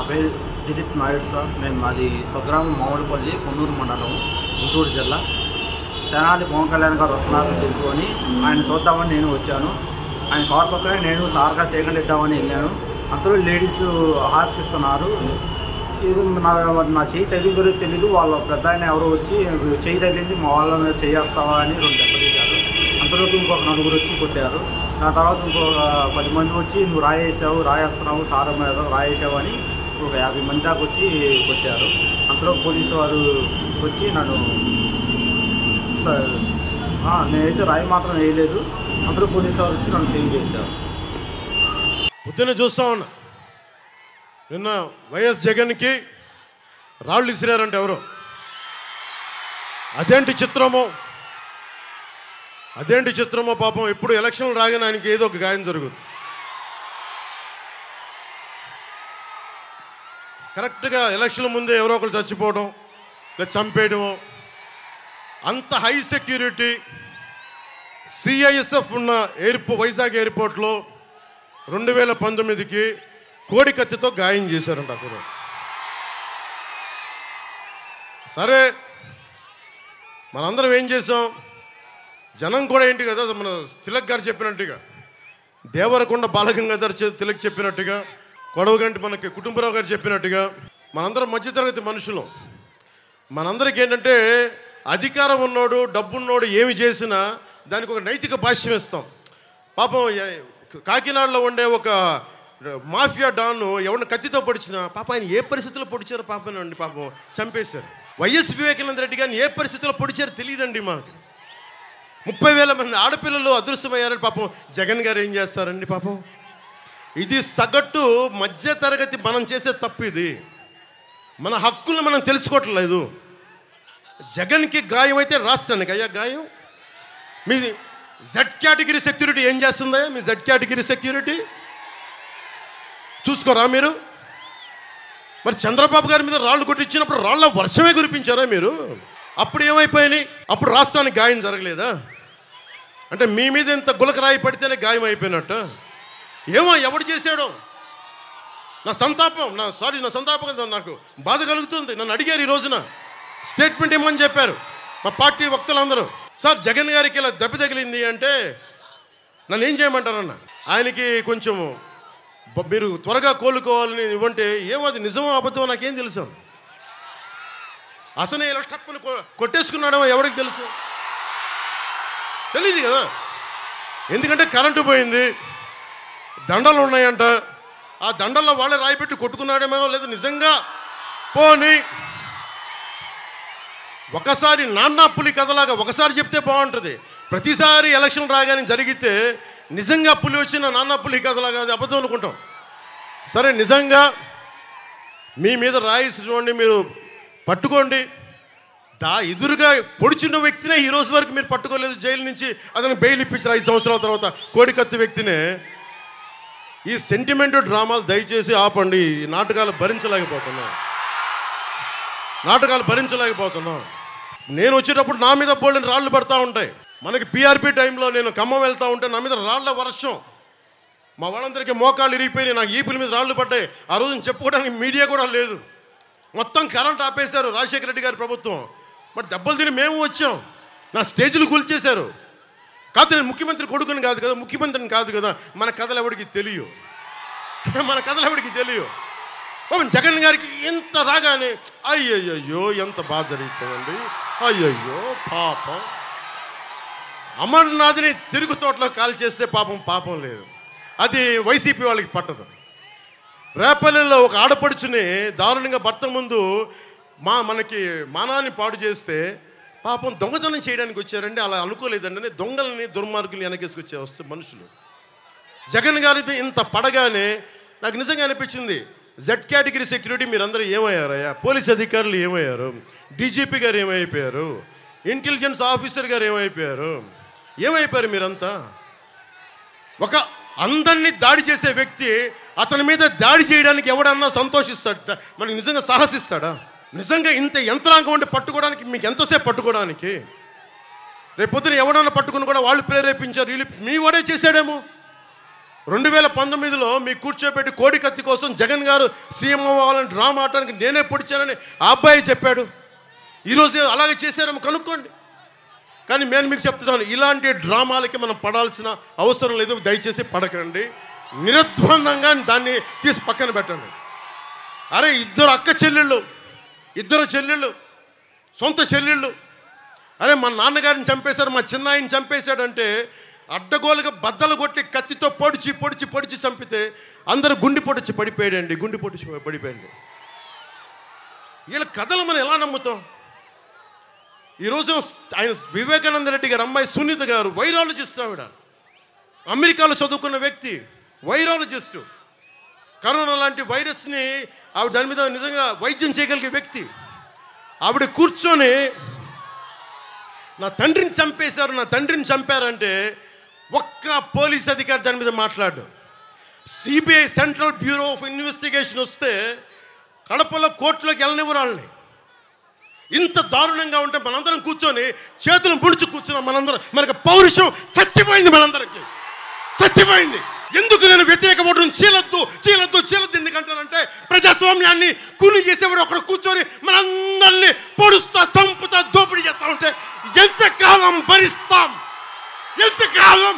పేరు దిలీప్ నాయుడు సార్. మేము మాది స్వగ్రామం మామిడిపల్లి, పొన్నూరు మండలం, గుంటూరు జిల్లా. తెనాలి పవన్ కళ్యాణ్ గారు వస్తున్నారని తెలుసుకొని ఆయన చూద్దామని నేను వచ్చాను. ఆయన కారు పక్కనే నేను సార్గా సేకరణ ఇద్దామని వెళ్ళాను. అంతలో లేడీస్ హార్పిస్తున్నారు. ఇది నా చేయి తగిలిందో తెలీదు. వాళ్ళ పెద్ద ఆయన ఎవరో వచ్చి చేయి తగిలింది, మా వాళ్ళ చేయేస్తావా అని 2 దెబ్బతీశారు. అంతలోకి ఇంకొక 4 వచ్చి కొట్టారు. దాని తర్వాత ఇంకొక 10 మంది వచ్చి నువ్వు రాయేస్తున్నావు సార్ మీద రాయేసావు అని ఒక 50 మంది దాకా వచ్చి కొట్టారు. అంతలో పోలీసు వారు వచ్చి నన్ను నేనైతే రాయి మాత్రం వేయలేదు. అంతలో పోలీసు వారు వచ్చి నన్ను సేవ్ చేశారు. పొద్దున్న చూస్తా ఉన్నా, నిన్న వైఎస్ జగన్కి రాళ్ళు ఇసిరారంటే ఎవరు? అదేంటి చిత్రమో పాపం. ఎప్పుడు ఎలక్షన్లు రాగానే ఆయనకి ఏదో ఒక గాయం జరుగుతుంది. కరెక్ట్గా ఎలక్షన్ల ముందే ఎవరో ఒకరు చచ్చిపోవడం లేదా చంపేయడము. అంత హై సెక్యూరిటీ సిఐఎస్ఎఫ్ ఉన్న వైజాగ్ ఎయిర్పోర్ట్లో 2019కి కోడి కత్తితో గాయం చేశారంట అక్కడ. సరే, మనందరం ఏం చేసాం? జనం కూడా ఏంటి కదా, మన తిలక్ గారు చెప్పినట్టుగా, దేవరకొండ బాలగంగాధర్ తిలక్ చెప్పినట్టుగా, కొడవగంటి మనకి కుటుంబరావు గారు చెప్పినట్టుగా, మనందరం మధ్యతరగతి మనుషులు. మనందరికీ ఏంటంటే అధికారం ఉన్నోడు, డబ్బున్నోడు ఏమి చేసినా దానికి ఒక నైతిక భాష్యం ఇస్తాం. పాపం కాకినాడలో ఉండే ఒక మాఫియా డాన్ను ఎవరిని కత్తితో పొడిచినా పాపం ఆయన ఏ పరిస్థితుల్లో పొడిచారో పాపనండి, పాపం చంపేశారు. వైఎస్ వివేకానంద రెడ్డి గారిని ఏ పరిస్థితుల్లో పొడిచారో తెలియదండి మాకు. 30,000 మంది ఆడపిల్లలు అదృశ్యమయ్యారని పాపం జగన్ గారు ఏం చేస్తారండి పాపం. ఇది సగటు మధ్య తరగతి మనం చేసే తప్పు. ఇది మన హక్కులు మనం తెలుసుకోవట్లేదు. జగన్కి గాయం అయితే రాష్ట్రానికి అయ్యా గాయం. మీ జెడ్ కేటగిరీ సెక్యూరిటీ ఏం చేస్తుందా? మీ జెడ్ కేటగిరీ సెక్యూరిటీ చూసుకోరా మీరు? మరి చంద్రబాబు గారి మీద రాళ్ళు కొట్టించినప్పుడు రాళ్ళ వర్షమే కురిపించారా మీరు? అప్పుడు ఏమైపోయినాయి? అప్పుడు రాష్ట్రానికి గాయం జరగలేదా? అంటే మీ మీద ఇంత గులకరాయి పడితేనే గాయం అయిపోయినట్టు. ఏమో ఎవడు చేశాడో నా సంతాపం నాకు బాధ కలుగుతుంది. నన్ను అడిగారు ఈ రోజున స్టేట్మెంట్ ఇవ్వమని చెప్పారు మా పార్టీ వక్తలందరూ. సార్ జగన్ గారికి ఇలా దెబ్బ తగిలింది అంటే నన్ను ఏం చేయమంటారన్న? ఆయనకి కొంచెం మీరు త్వరగా కోలుకోవాలని ఇవ్వంటే ఏమో అది నిజమో అబద్ధమో నాకేం తెలుసు. అతనే ఇలా టప్పని కొట్టేసుకున్నాడేమో ఎవరికి తెలుసు? తెలియదు కదా. ఎందుకంటే కరెంటు పోయింది, దండలు ఉన్నాయంట. ఆ దండల్లో వాళ్ళే రాయిపెట్టి కొట్టుకున్నాడేమో, లేదా నిజంగా పోని ఒకసారి నాన్నా పులి కథలాగా ఒకసారి చెప్తే బాగుంటుంది. ప్రతిసారి ఎలక్షన్ రాగానే జరిగితే నిజంగా పులి వచ్చిన నాన్నా పులి కథలాగా అది అబద్ధం అనుకుంటాం. సరే, నిజంగా మీ మీద రాయిసినోడిని మీరు పట్టుకోండి. ఎదురుగా పొడిచిన వ్యక్తినే ఈ రోజు వరకు మీరు పట్టుకోలేదు. జైలు నుంచి అతను బెయిల్ ఇప్పించారు 5 సంవత్సరాల తర్వాత. కోడికత్తి వ్యక్తినే. ఈ సెంటిమెంట్ డ్రామాలు దయచేసి ఆపండి. ఈ నాటకాలు భరించలేకపోతున్నాం. నేను వచ్చేటప్పుడు నా మీద బోల్డెన్ రాళ్ళు పడతా ఉంటాయి. మనకి పిఆర్పి టైంలో నేను ఖమ్మం వెళ్తూ ఉంటే నా మీద రాళ్ల వర్షం. మా వాళ్ళందరికీ మోకాళ్ళు ఇరిగిపోయినాయి, నాకు ఈపుల మీద రాళ్ళు పడ్డాయి. ఆ రోజున చెప్పుకోవడానికి మీడియా కూడా లేదు. మొత్తం కరెంట్ ఆపేశారు రాజశేఖర రెడ్డి గారి ప్రభుత్వం. బట్ దెబ్బలు తిని మేము వచ్చాం. నా స్టేజ్లు కూల్చేశారు. కాదు, నేను ముఖ్యమంత్రి కొడుకుని కాదు కదా, ముఖ్యమంత్రిని కాదు కదా. మన కథలు ఎవరికి తెలియవు. జగన్ గారికి ఇంత రాగానే అయ్యయ్యో ఎంత బాగా జరుగుతుందండి, అయ్యయ్యో పాపం. అమర్నాథ్ని తిరుగు తోటలో కాల్ చేస్తే పాపం లేదు. అది వైసీపీ వాళ్ళకి పట్టదు. రేపల్లెలో ఒక ఆడపడుచుని దారుణంగా భర్త ముందు మనకి మానాన్ని పాడు చేస్తే పాపం దొంగతనం చేయడానికి వచ్చారండి. అలా అనుకోలేదండి. దొంగలని దుర్మార్గుల్ని వెనకేసుకొచ్చే వస్తే మనుషులు. జగన్ గారిది ఇంత పడగానే నాకు నిజంగా అనిపించింది, జెడ్ కేటగిరీ సెక్యూరిటీ మీరందరూ ఏమయ్యారయ్యా? పోలీస్ అధికారులు ఏమయ్యారు? డీజీపీ గారు ఏమైపోయారు? ఇంటెలిజెన్స్ ఆఫీసర్ గారు ఏమైపోయారు మీరంతా? ఒక అందరినీ దాడి చేసే వ్యక్తి అతని మీద దాడి చేయడానికి ఎవడన్నా సంతోషిస్తాడు? మనకి నిజంగా సాహసిస్తాడా? నిజంగా ఇంత యంత్రాంగం ఉండి పట్టుకోవడానికి మీకు ఎంతసేపు పట్టుకోవడానికి? రేపొద్దున ఎవడన్నా పట్టుకుని కూడా వాళ్ళు ప్రేరేపించారు, వీళ్ళు మీ వాడే చేశాడేమో. 2019లో మీ కూర్చోబెట్టి కోడి కత్తి కోసం జగన్ గారు సీఎం అవ్వాలని డ్రామా ఆడటానికి నేనే పొడిచానని ఆ అబ్బాయి చెప్పాడు. ఈరోజు అలాగే చేశారేమో కనుక్కోండి. కానీ నేను మీకు చెప్తున్నాను, ఇలాంటి డ్రామాలకి మనం పడాల్సిన అవసరం లేదు. దయచేసి పడకండి. నిర్ద్వందంగా దాన్ని తీసి పక్కన పెట్టండి. అరే ఇద్దరు చెల్లెళ్ళు సొంత చెల్లెళ్ళు. అరే మా నాన్నగారిని చంపేశారు, మా చిన్నాయిని చంపేశాడంటే అడ్డగోలుగా బద్దలు కొట్టి కత్తితో పొడిచి చంపితే అందరూ గుండి పొడిచి పడిపోయాడు. వీళ్ళ కథలు మనం ఎలా నమ్ముతాం? ఈరోజు ఆయన వివేకానంద రెడ్డి గారు అమ్మాయి సునీత గారు వైరాలజిస్ట్. ఆవిడ అమెరికాలో చదువుకున్న వ్యక్తి, వైరాలజిస్టు. కరోనా లాంటి వైరస్ని ఆవిడ దాని మీద నిజంగా వైద్యం చేయగలిగే వ్యక్తి. ఆవిడ కూర్చొని నా తండ్రిని చంపారంటే ఒక్క పోలీస్ అధికారి దాని మీద మాట్లాడు. CBI central bureau of investigation వస్తే కడపలో కోర్టులోకి వెళ్ళనివ్వరు వాళ్ళని. ఇంత దారుణంగా ఉంటే మనందరం కూర్చొని చేతులు ముడుచు కూర్చున్నాం. మనకు పౌరుషం చచ్చిపోయింది. ఎందుకు నేను వ్యతిరేక ఓటును చీలద్దు ఎందుకంటానంటే ప్రజాస్వామ్యాన్ని కూని చేసేవాడు ఒకడు కూర్చొని మనందరినీ పొడుస్తా చంపుతా దోపిడీ చేస్తా ఉంటే ఎంతకాలం భరిస్తాం? ఎంతకాలం?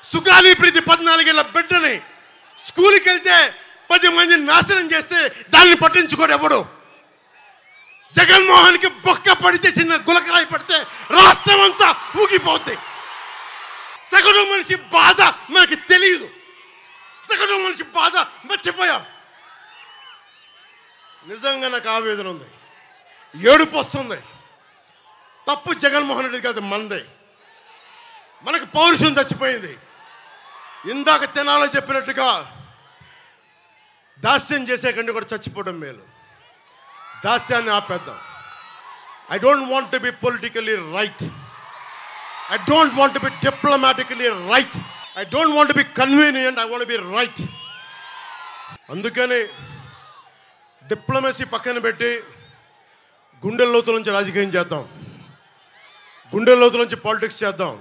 సుగాలి ప్రీతి 14 ఏళ్ల బిడ్డని స్కూల్కి వెళ్తే 10 మందిని నాశనం చేస్తే దాన్ని పట్టించుకోడు ఎవడు. జగన్మోహన్కి బొక్క పడితే, చిన్న గులకరాయి పడితే రాష్ట్రం అంతా ఊగిపోద్ది. సగటు మనిషి బాధ మనకి తెలియదు. సగటు మనిషి బాధ మర్చిపోయాం. నిజంగా నాకు ఆవేదన ఉంది, ఏడుపు వస్తుంది. తప్పు జగన్మోహన్ రెడ్డి కాదు, మనదే. మనకు పౌరుషం చచ్చిపోయింది. ఇందాక తెనాలో చెప్పినట్టుగా దాస్యం చేసే కంటే కూడా చచ్చిపోవడం మేలు. దాస్యాన్ని ఆపేద్దాం. I don't want to be politically right. I don't want to be diplomatically right. I don't want to be convenient. I want be right. అందుకని డిప్లొమసీ పక్కన పెట్టి గుండెల లోతు నుంచి రాజకీయం చేద్దాం. గుండెల లోతు నుంచి పాలిటిక్స్ చేద్దాం.